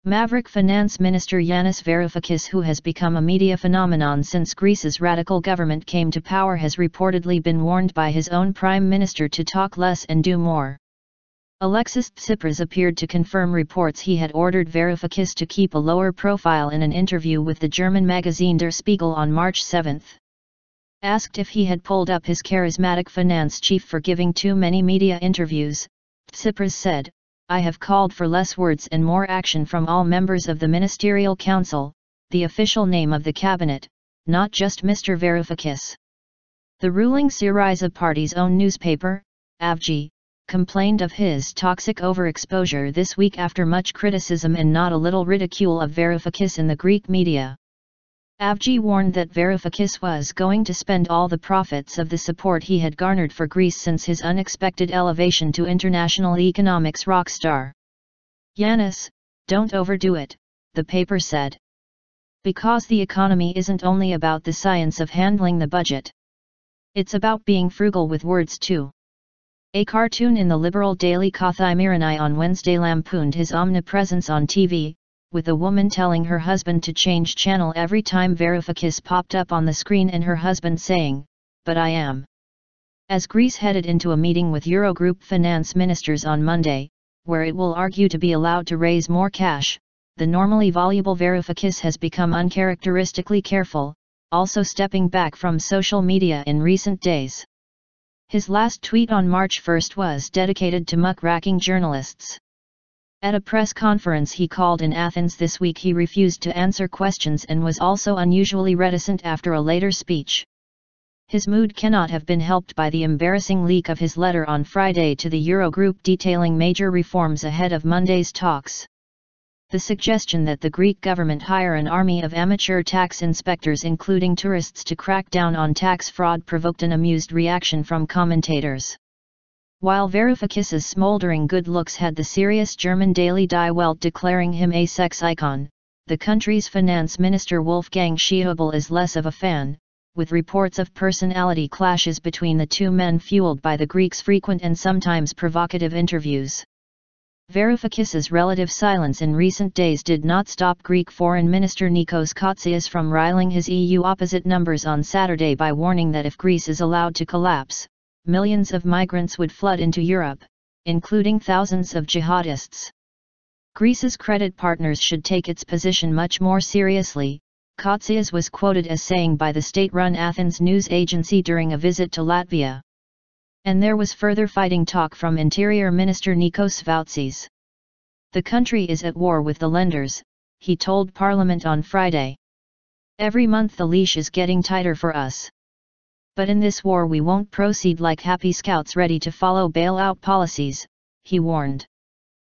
Maverick Finance Minister Yanis Varoufakis, who has become a media phenomenon since Greece's radical government came to power, has reportedly been warned by his own prime minister to talk less and do more. Alexis Tsipras appeared to confirm reports he had ordered Varoufakis to keep a lower profile in an interview with the German magazine Der Spiegel on March 7. Asked if he had pulled up his charismatic finance chief for giving too many media interviews, Tsipras said, "I have called for less words and more action from all members of the Ministerial Council, the official name of the cabinet, not just Mr Varoufakis." The ruling Syriza party's own newspaper, Avgi, complained of his toxic overexposure this week after much criticism and not a little ridicule of Varoufakis in the Greek media. Avgi warned that Varoufakis was going to spend all the profits of the support he had garnered for Greece since his unexpected elevation to international economics rock star. "Yanis, don't overdo it," the paper said. "Because the economy isn't only about the science of handling the budget. It's about being frugal with words too." A cartoon in the liberal daily Kathimerini on Wednesday lampooned his omnipresence on TV, with a woman telling her husband to change channel every time Varoufakis popped up on the screen and her husband saying, "But I am." As Greece headed into a meeting with Eurogroup finance ministers on Monday, where it will argue to be allowed to raise more cash, the normally voluble Varoufakis has become uncharacteristically careful, also stepping back from social media in recent days. His last tweet on March 1 was dedicated to muckraking journalists. At a press conference he called in Athens this week, he refused to answer questions and was also unusually reticent after a later speech. His mood cannot have been helped by the embarrassing leak of his letter on Friday to the Eurogroup detailing major reforms ahead of Monday's talks. The suggestion that the Greek government hire an army of amateur tax inspectors including tourists to crack down on tax fraud provoked an amused reaction from commentators. While Varoufakis's smoldering good looks had the serious German daily Die Welt declaring him a sex icon, the country's finance minister Wolfgang Schäuble is less of a fan, with reports of personality clashes between the two men fueled by the Greeks' frequent and sometimes provocative interviews. Varoufakis's relative silence in recent days did not stop Greek Foreign Minister Nikos Kotzias from riling his EU opposite numbers on Saturday by warning that if Greece is allowed to collapse, millions of migrants would flood into Europe, including thousands of jihadists. Greece's credit partners should take its position much more seriously, Kotzias was quoted as saying by the state-run Athens news agency during a visit to Latvia. And there was further fighting talk from Interior Minister Nikos Varoufakis. "The country is at war with the lenders," he told Parliament on Friday. "Every month the leash is getting tighter for us. But in this war we won't proceed like happy scouts ready to follow bailout policies," he warned.